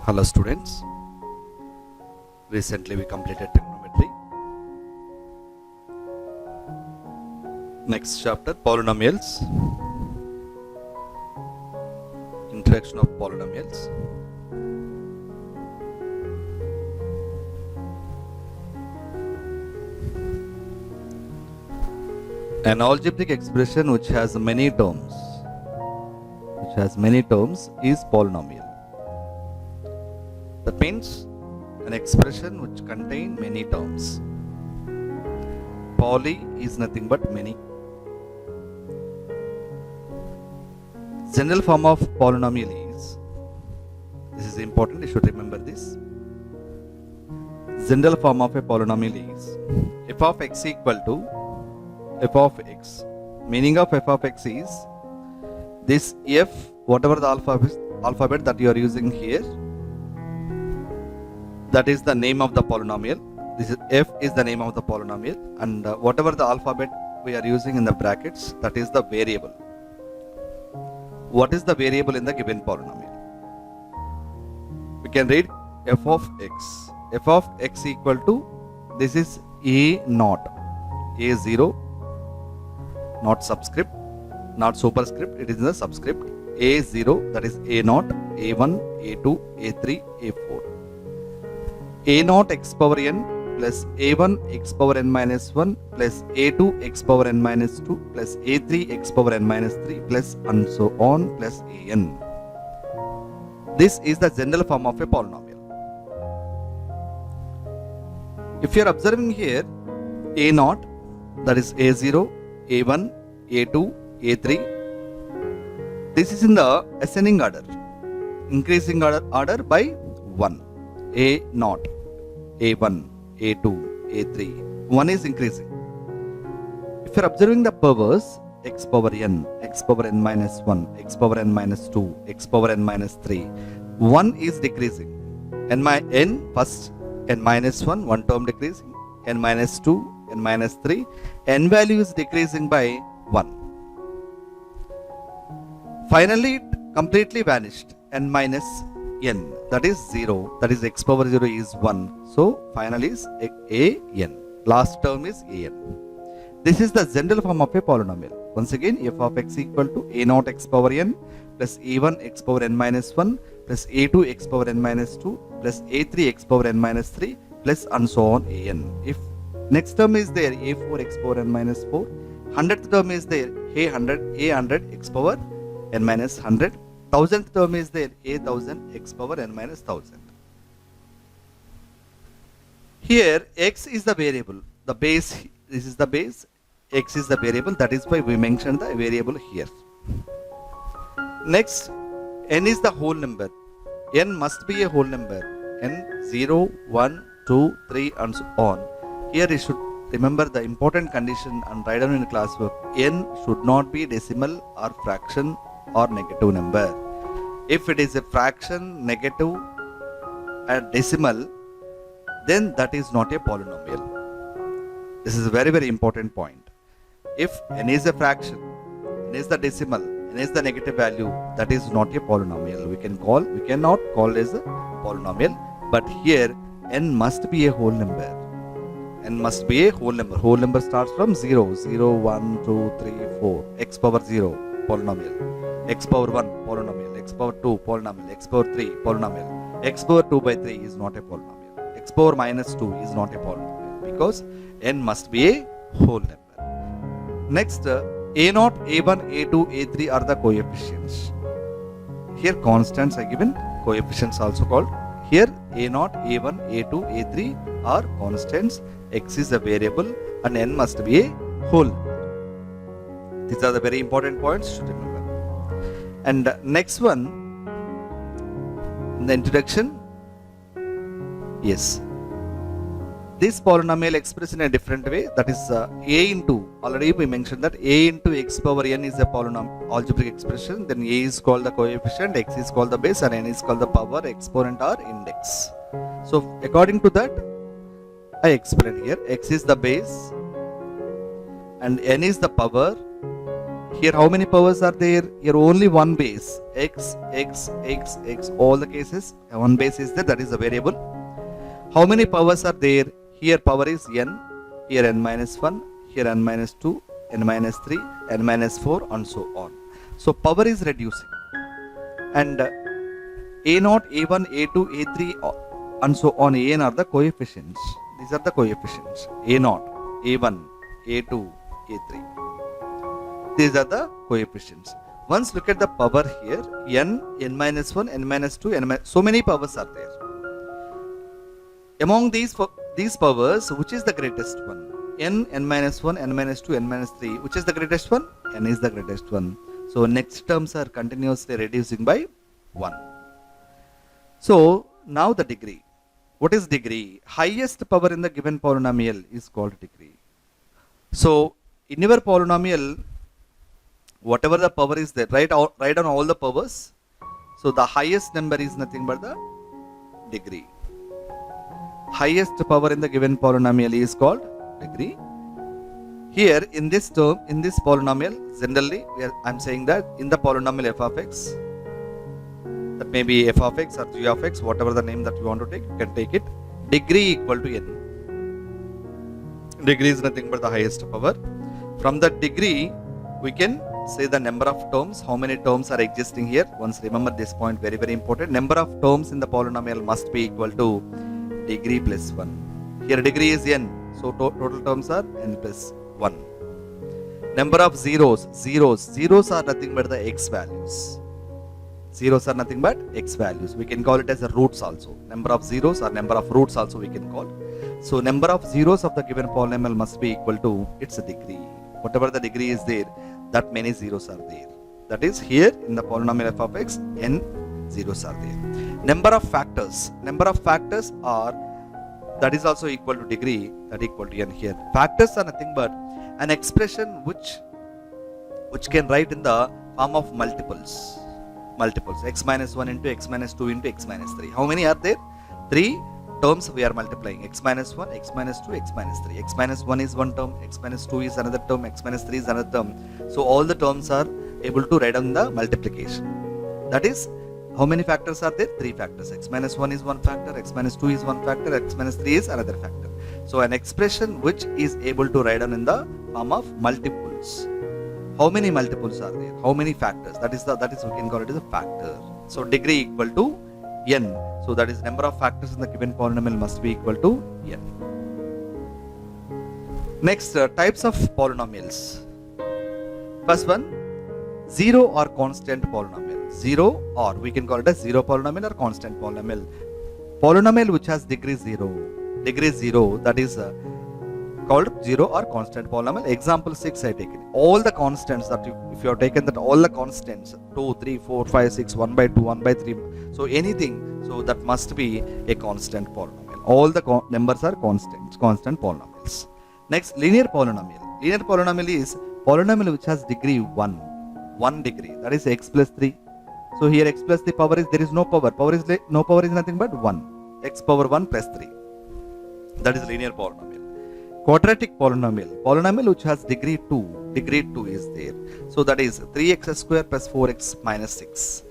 Hello students, recently we completed trigonometry. Next chapter, polynomials. Introduction of polynomials. An algebraic expression which has many terms is polynomial. That means an expression which contains many terms. Poly is nothing but many. General form of polynomial is, this is important, you should remember this. General form of a polynomial is f of x equal to f of x. Meaning of f of x is this f, whatever the alphabet that you are using here, that is the name of the polynomial. This is f is the name of the polynomial, and whatever the alphabet we are using in the brackets, that is the variable. What is the variable in the given polynomial? We can read f of x. F of x equal to, this is a naught, a0, not subscript, not superscript, it is in the subscript. A0, that is a naught, a1, a2, a3, a4. A naught x power n plus a1 x power n minus 1 plus a2 x power n minus 2 plus a3 x power n minus 3 plus and so on plus an. This is the general form of a polynomial. If you are observing here, a naught, that is a0, a1, a2, a3, this is in the ascending order, increasing order by 1. A naught, a1, a2, a3, 1 is increasing. If you are observing the powers, x power n minus 1, x power n minus 2, x power n minus 3, 1 is decreasing. N first, n minus 1, one term decreasing, n minus 2, n minus 3, n value is decreasing by 1. Finally, it completely vanished, n minus n, that is 0, that is x power 0 is 1. So, finally is an. Last term is an. This is the general form of a polynomial. Once again, f of x equal to a naught x power n plus a1 x power n minus 1 plus a2 x power n minus 2 plus a3 x power n minus 3 plus and so on an. If next term is there, a4 x power n minus 4, 100th term is there, a100 x power n minus 100, 1000th term is there, a1000 x power n minus 1000. Here x is the variable, the base, this is the base, x is the variable, that is why we mentioned the variable here. Next, n is the whole number. N must be a whole number. N 0, 1, 2, 3 and so on. Here you should remember the important condition and write down in classwork. N should not be decimal or fraction or negative number. If it is a fraction, negative and decimal, then that is not a polynomial. This is a very, very important point. If n is a fraction, n is the decimal, n is the negative value, that is not a polynomial. We cannot call it as a polynomial, but here n must be a whole number. N must be a whole number. Whole number starts from 0, 0, 1, 2, 3, 4, x power 0, polynomial, x power 1, polynomial, x power 2, polynomial, x power 3, polynomial, x power 2 by 3 is not a polynomial, x power minus 2 is not a polynomial, because n must be a whole number. Next, a0, a1, a2, a3 are the coefficients. Here constants are given, coefficients also called. Here a0, a1, a2, a3 are constants, x is a variable and n must be a whole. These are the very important points to remember. And next one, in the introduction, yes, this polynomial expressed in a different way, that is a into, already we mentioned that a into x power n is a polynomial algebraic expression, then a is called the coefficient, x is called the base and n is called the power, exponent or index. So according to that, I explain here, x is the base and n is the power, Here how many powers are there? Here only one base, x, x, x, x, all the cases, one base is there, that is a variable. How many powers are there? Here power is n, here n minus 1, here n minus 2, n minus 3, n minus 4 and so on. So power is reducing. And a0, a1, a2, a3 and so on, an are the coefficients. These are the coefficients. a0, a1, a2, a3. These are the coefficients. Once look at the power here, n, n minus 1, n minus 2, so many powers are there. Among these powers, which is the greatest one? N, n minus 1, n minus 2, n minus 3. Which is the greatest one? N is the greatest one. So next terms are continuously reducing by 1. So now the degree. What is degree? Highest power in the given polynomial is called degree. So in your polynomial, whatever the power is there, write down all the powers. So the highest number is nothing but the degree. Highest power in the given polynomial is called degree. Here in this term, in this polynomial, generally I'm saying that in the polynomial f of x, that may be f of x or g of x, whatever the name that you want to take, you can take it. Degree equal to n. Degree is nothing but the highest power. From the degree, we can say the number of terms, how many terms are existing here. Once remember this point, very, very important. Number of terms in the polynomial must be equal to degree plus 1. Here degree is n, so total terms are n plus 1. Number of zeros are nothing but the x values. Zeros are nothing but x values. We can call it as a roots also. Number of zeros or number of roots also we can call. So number of zeros of the given polynomial must be equal to its degree. Whatever the degree is there, that many zeros are there. That is here in the polynomial f of x, n zeros are there. Number of factors are, that is also equal to degree, that equal to n here. Factors are nothing but an expression which can write in the form of multiples. X minus 1 into x minus 2 into x minus 3. How many are there? 3 terms we are multiplying. X minus 1, x minus 2, x minus 3. X minus 1 is one term, x minus 2 is another term, x minus 3 is another term. So all the terms are able to write down the multiplication. That is, how many factors are there? 3 factors. X minus 1 is one factor, x minus 2 is one factor, x minus 3 is another factor. So an expression which is able to write down in the form of multiples. How many multiples are there? How many factors? That is we can call it as a factor. So degree equal to n. So that is number of factors in the given polynomial must be equal to n. Next, types of polynomials. First one, zero or constant polynomial. Zero, or we can call it a zero polynomial or constant polynomial. Polynomial which has degree 0. Degree 0, that is called zero or constant polynomial. Example 6 I take it. All the constants that if you have taken that all the constants 2, 3, 4, 5, 6, 1 by 2, 1 by 3. So anything, so that must be a constant polynomial. All the numbers are constant polynomials. Next, linear polynomial. Linear polynomial is polynomial which has degree 1 degree, that is x plus 3. So here x plus the power is, there is no power. No power is nothing but 1. X power 1 plus 3. That is linear polynomial. Quadratic polynomial. Polynomial which has degree 2. Degree 2 is there. So that is 3x square plus 4x minus 6.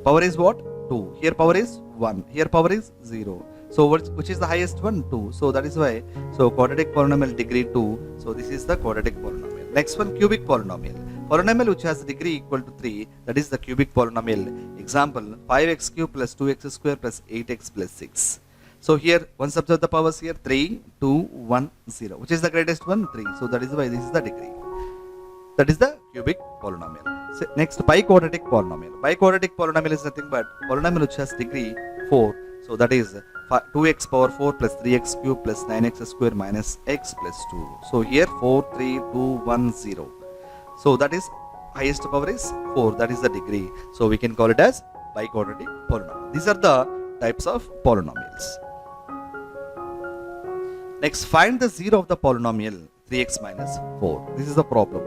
Power is what? 2. Here power is 1. Here power is 0. So which is the highest one? 2. So that is why. So quadratic polynomial degree 2. So this is the quadratic polynomial. Next one, cubic polynomial. Polynomial which has degree equal to 3. That is the cubic polynomial. Example, 5x cube plus 2x square plus 8x plus 6. So here, once observe the powers here, 3, 2, 1, 0. Which is the greatest one? 3. So that is why this is the degree. That is the cubic polynomial. So next, biquadratic polynomial. Biquadratic polynomial is nothing but polynomial which has degree 4. So that is 2x power 4 plus 3x cube plus 9x square minus x plus 2. So here 4, 3, 2, 1, 0. So that is highest power is 4. That is the degree. So we can call it as biquadratic polynomial. These are the types of polynomials. Next, find the 0 of the polynomial 3x minus 4. This is the problem.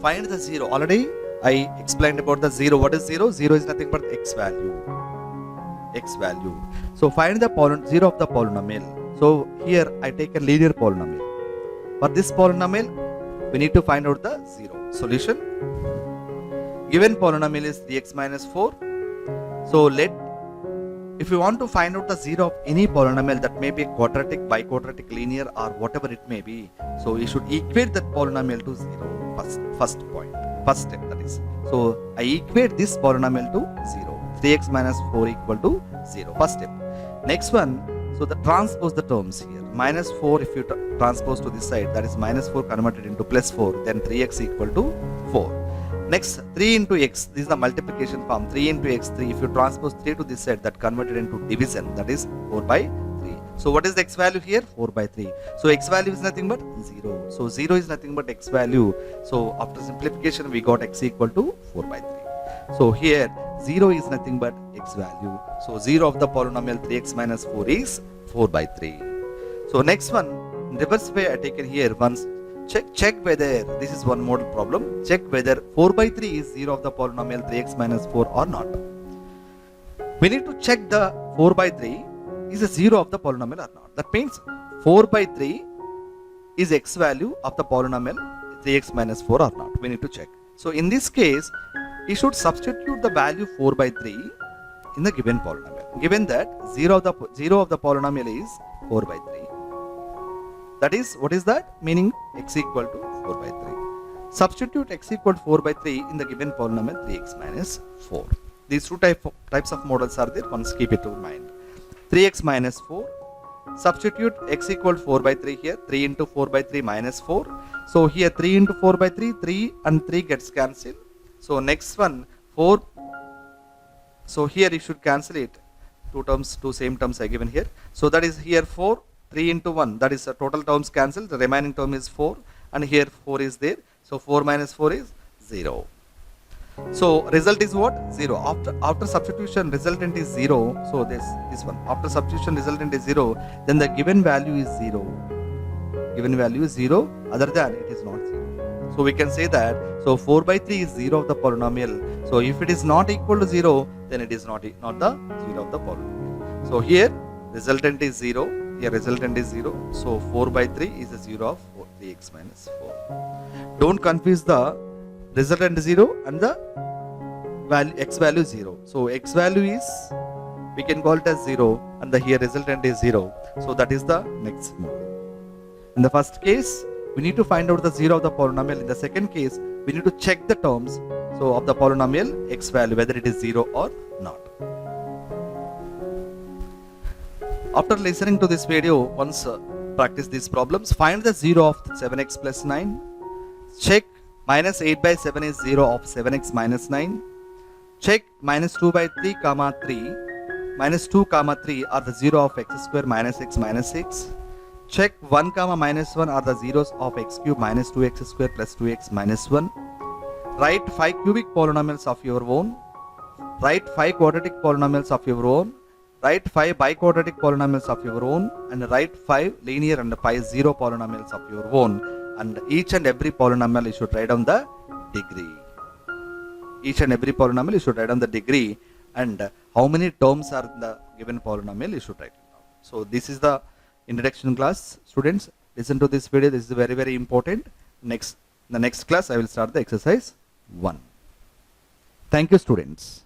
Find the 0. Already I explained about the 0. What is 0? 0 is nothing but x value. X value. So find the 0 of the polynomial. So here I take a linear polynomial. For this polynomial, we need to find out the 0. Solution. Given polynomial is 3x minus 4. So if you want to find out the zero of any polynomial, that may be quadratic, biquadratic, linear, or whatever it may be, so you should equate that polynomial to zero. First step, that is. So I equate this polynomial to 0. 3x minus 4 equal to 0. First step. Next one, so the transpose the terms here. Minus 4, if you transpose to this side, that is minus 4 converted into plus 4, then 3x equal to 4. Next, 3 into x, this is the multiplication form. 3 into x, 3. If you transpose 3 to this side, that converted into division, that is 4 by 3. So what is the x value here? 4 by 3. So x value is nothing but 0. So 0 is nothing but x value. So after simplification, we got x equal to 4 by 3. So here 0 is nothing but x value. So 0 of the polynomial 3x minus 4 is 4 by 3. So next one, in reverse way I taken here once. Check whether, this is one model problem, check whether 4 by 3 is 0 of the polynomial 3x minus 4 or not. We need to check the 4 by 3 is a 0 of the polynomial or not. That means 4 by 3 is x value of the polynomial 3x minus 4 or not. We need to check. So in this case, we should substitute the value 4 by 3 in the given polynomial. Given that 0 of the polynomial is 4 by 3. That is, what is that? Meaning x equal to 4 by 3. Substitute x equal to 4 by 3 in the given polynomial 3x minus 4. These two types of models are there. Once keep it in mind. 3x minus 4. Substitute x equal to 4 by 3 here. 3 into 4 by 3 minus 4. So here 3 into 4 by 3, 3 and 3 gets cancelled. So next one, 4. So here you should cancel it. Two same terms are given here. So that is here 4. 3 into 1, that is total terms cancelled, the remaining term is 4, and here 4 is there, so 4 minus 4 is 0. So result is what? 0. After substitution resultant is 0, so this one, after substitution resultant is 0, then the given value is 0. Given value is 0, other than it is not 0. So we can say that, so 4 by 3 is 0 of the polynomial, so if it is not equal to 0, then it is not the 0 of the polynomial. So here resultant is 0. Here resultant is 0. So 4 by 3 is a 0 of 3x minus 4. Don't confuse the resultant 0 and the value x value 0. So x value is, we can call it as 0, and the here resultant is 0. So that is the next model. In the first case, we need to find out the 0 of the polynomial. In the second case, we need to check the terms so of the polynomial x value, whether it is 0 or not. After listening to this video, once practice these problems, find the 0 of 7x plus 9. Check minus 8 by 7 is 0 of 7x minus 9. Check minus 2 by 3 comma 3. Minus 2 comma 3 are the 0 of x square minus x minus 6. Check 1 comma minus 1 are the zeros of x cube minus 2x square plus 2x minus 1. Write 5 cubic polynomials of your own. Write 5 quadratic polynomials of your own. Write 5 biquadratic polynomials of your own, and write 5 linear and 5 zero polynomials of your own, and each and every polynomial you should write down the degree. Each and every polynomial you should write down the degree, and how many terms are in the given polynomial you should write it down. So this is the introduction class. Students, listen to this video. This is very, very important. In the next class I will start the exercise 1. Thank you, students.